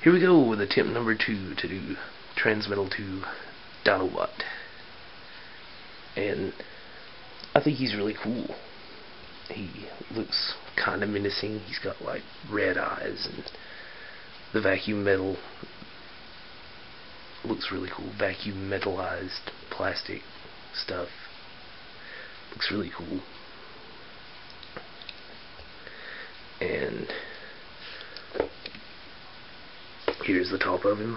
Here we go with attempt number 2 to do Transmetal 2 Dinobot. And I think he's really cool. He looks kind of menacing. He's got like red eyes, and the vacuum metal looks really cool. Vacuum metalized plastic stuff looks really cool. And here's the top of him.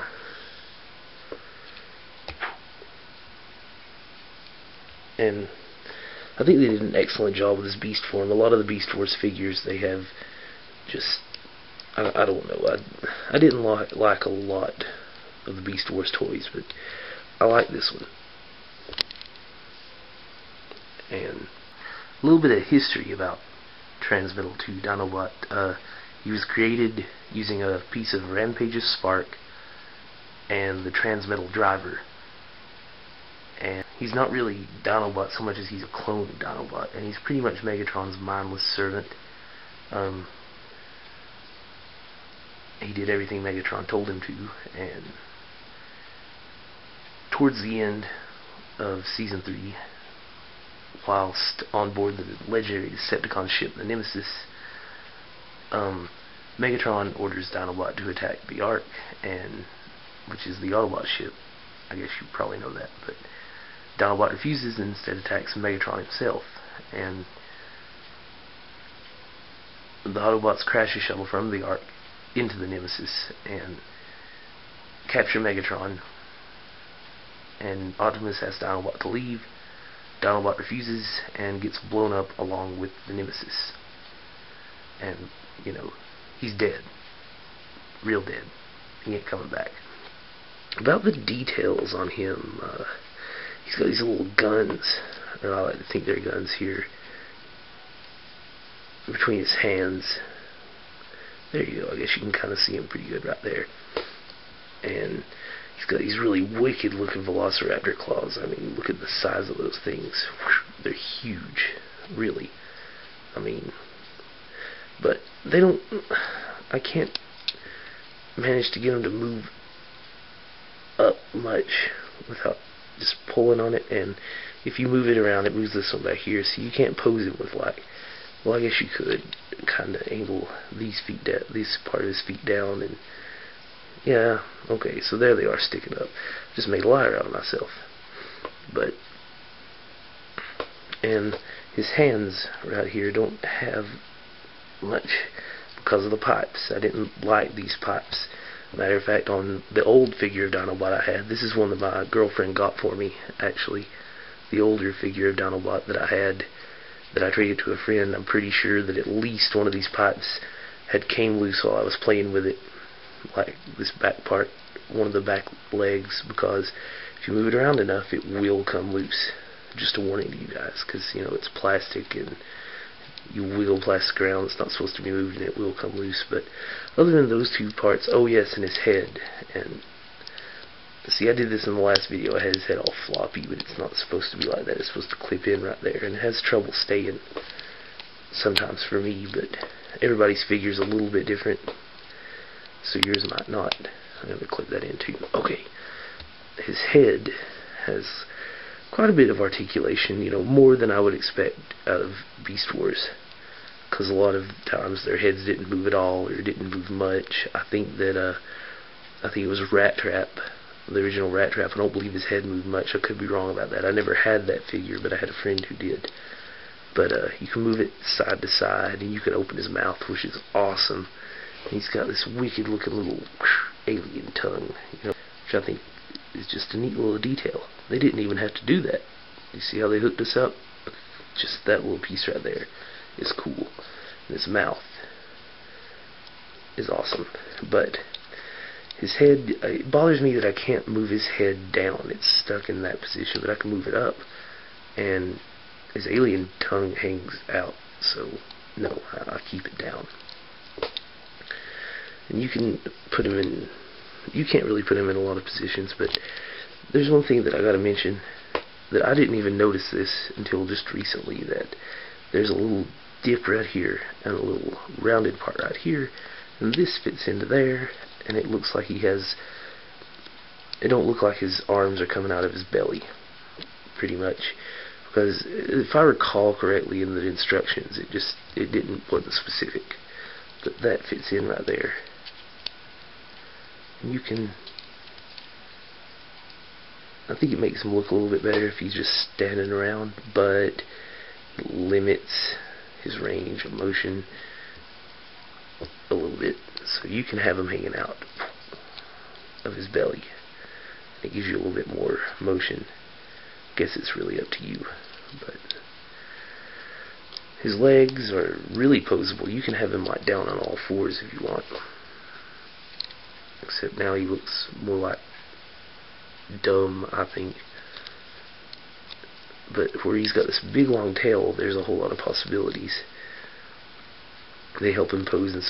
And I think they did an excellent job with this Beast form. A lot of the Beast Force figures, they have just, I don't know, I didn't like a lot of the Beast Wars toys, but I like this one. And a little bit of history about Transmetal 2 Dinobot. He was created using a piece of Rampage's Spark and the Transmetal driver. And he's not really Dinobot so much as he's a clone of Dinobot, and he's pretty much Megatron's mindless servant. He did everything Megatron told him to, and towards the end of Season 3, whilst on board the legendary Decepticon ship, the Nemesis, Megatron orders Dinobot to attack the Ark, and which is the Autobot ship. I guess you probably know that, but Dinobot refuses and instead attacks Megatron himself, and the Autobots crash a shuttle from the Ark into the Nemesis and capture Megatron, and Optimus asks Dinobot to leave. Dinobot refuses and gets blown up along with the Nemesis, and you know, he's dead, real dead. He ain't coming back. About the details on him, he's got these little guns, or I like to think they're guns here, between his hands. There you go, I guess you can kind of see him pretty good right there. And he's got these really wicked looking Velociraptor claws. I mean, look at the size of those things. They're huge, really. I mean, but they don't, I can't manage to get them to move up much without just pulling on it, and if you move it around, it moves this one back here, so you can't pose it with, like, well, I guess you could kind of angle these feet down, this part of his feet down, and yeah, okay, so there they are sticking up. Just made a liar out of myself. But, and his hands right here don't have much because of the pipes. I didn't like these pipes. Matter of fact, on the old figure of Dinobot I had, this is one that my girlfriend got for me, actually. The older figure of Dinobot that I had, that I traded to a friend, I'm pretty sure that at least one of these pipes had came loose while I was playing with it. Like this back part, one of the back legs, because if you move it around enough, it will come loose. Just a warning to you guys, because, you know, it's plastic, and you wiggle plastic around, it's not supposed to be moved, and it will come loose. But other than those two parts, oh yes, and his head, and see, I did this in the last video. I had his head all floppy, but it's not supposed to be like that. It's supposed to clip in right there, and it has trouble staying sometimes for me, but everybody's figure's a little bit different, so yours might not. I'm going to clip that in too. Okay, his head has quite a bit of articulation, you know, more than I would expect out of Beast Wars, because a lot of times their heads didn't move at all, or didn't move much. I think that, I think it was Rat Trap, the original Rat Trap. I don't believe his head moved much. I could be wrong about that. I never had that figure, but I had a friend who did. But you can move it side to side, and you can open his mouth, which is awesome. And he's got this wicked looking little alien tongue, you know, which I think is just a neat little detail. They didn't even have to do that. You see how they hooked us up? Just that little piece right there is cool. And his mouth is awesome. But his head, it bothers me that I can't move his head down. It's stuck in that position, but I can move it up. And his alien tongue hangs out, so no, I keep it down. And you can put him in, you can't really put him in a lot of positions, but there's one thing that I gotta mention, that I didn't even notice this until just recently, that there's a little dip right here, and a little rounded part right here, and this fits into there, and it looks like it don't look like his arms are coming out of his belly, pretty much. Because if I recall correctly in the instructions, wasn't specific. But that fits in right there. And I think it makes him look a little bit better if he's just standing around, but it limits his range of motion a little bit. So you can have him hanging out of his belly. It gives you a little bit more motion. Guess it's really up to you. But his legs are really posable. You can have him like down on all fours if you want. Except now he looks more like dumb, I think. But where he's got this big long tail, there's a whole lot of possibilities. It helps him pose in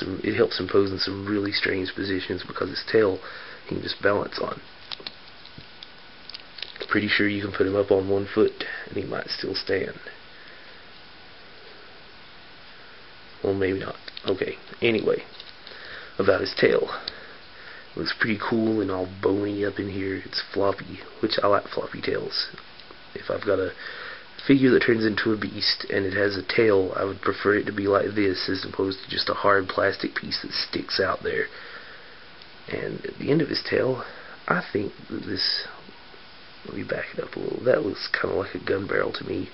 some really strange positions because his tail he can just balance on. Pretty sure you can put him up on one foot and he might still stand. Well, maybe not. Okay, anyway, about his tail. It looks pretty cool and all bony up in here. It's floppy, which I like floppy tails. If I've got a figure that turns into a beast and it has a tail, I would prefer it to be like this as opposed to just a hard plastic piece that sticks out there. And at the end of his tail, I think that this... Let me back it up a little. That looks kind of like a gun barrel to me.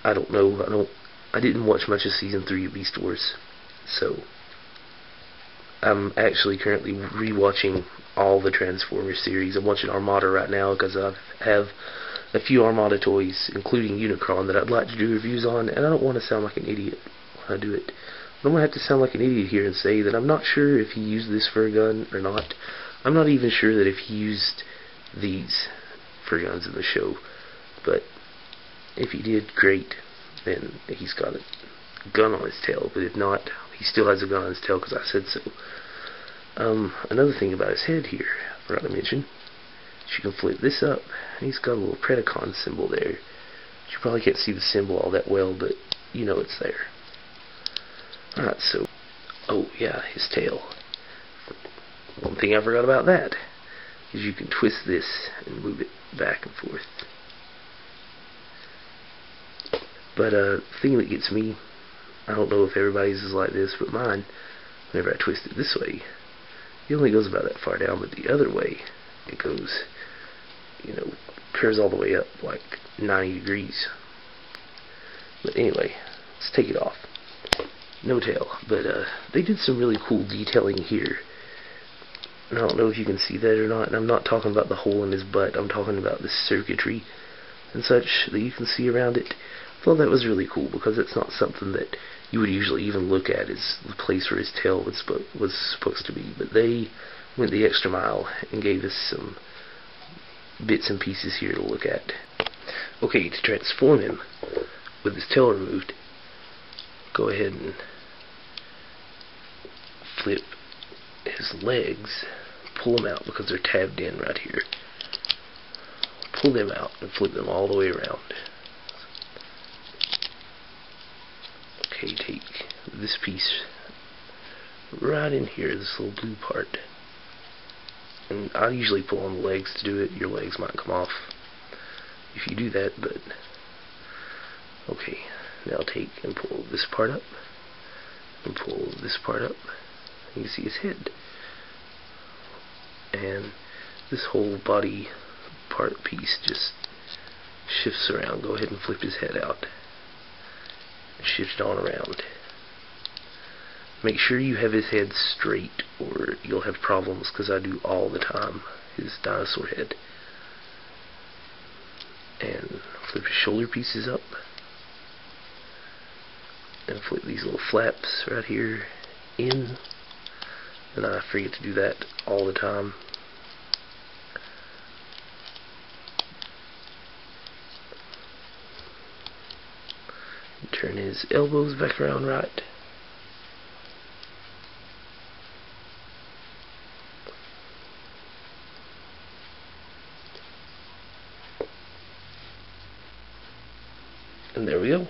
I don't know. I didn't watch much of Season 3 of Beast Wars, so I'm actually currently rewatching all the Transformers series. I'm watching Armada right now because I have a few Armada toys, including Unicron, that I'd like to do reviews on, and I don't want to sound like an idiot when I do it. I'm going to have to sound like an idiot here and say that I'm not sure if he used this for a gun or not. I'm not even sure that if he used these for guns in the show, but if he did, great. Then he's got a gun on his tail, but if not, he still has a gun on his tail because I said so. Another thing about his head here, I forgot to mention, is you can flip this up, and he's got a little Predacon symbol there. You probably can't see the symbol all that well, but you know it's there. Alright, so, oh yeah, his tail. One thing I forgot about that is you can twist this and move it back and forth. But the thing that gets me, I don't know if everybody's is like this, but mine, whenever I twist it this way, it only goes about that far down, but the other way, it goes, curves all the way up like 90 degrees. But anyway, let's take it off. No tail, but they did some really cool detailing here. And I don't know if you can see that or not, and I'm not talking about the hole in his butt, I'm talking about the circuitry and such that you can see around it. I thought that was really cool because it's not something that you would usually even look at as the place where his tail was supposed to be. But they went the extra mile and gave us some bits and pieces here to look at. Okay, to transform him with his tail removed, go ahead and flip his legs, pull them out because they're tabbed in right here. Pull them out and flip them all the way around. Okay, take this piece right in here, this little blue part. And I usually pull on the legs to do it. Your legs might come off if you do that, but okay. Now take and pull this part up and pull this part up. You can see his head. And this whole body part piece just shifts around. Go ahead and flip his head out. Shift it on around. Make sure you have his head straight or you'll have problems, because I do all the time. His dinosaur head. And flip his shoulder pieces up. And flip these little flaps right here in. And I forget to do that all the time. Turn his elbows back around right. And there we go.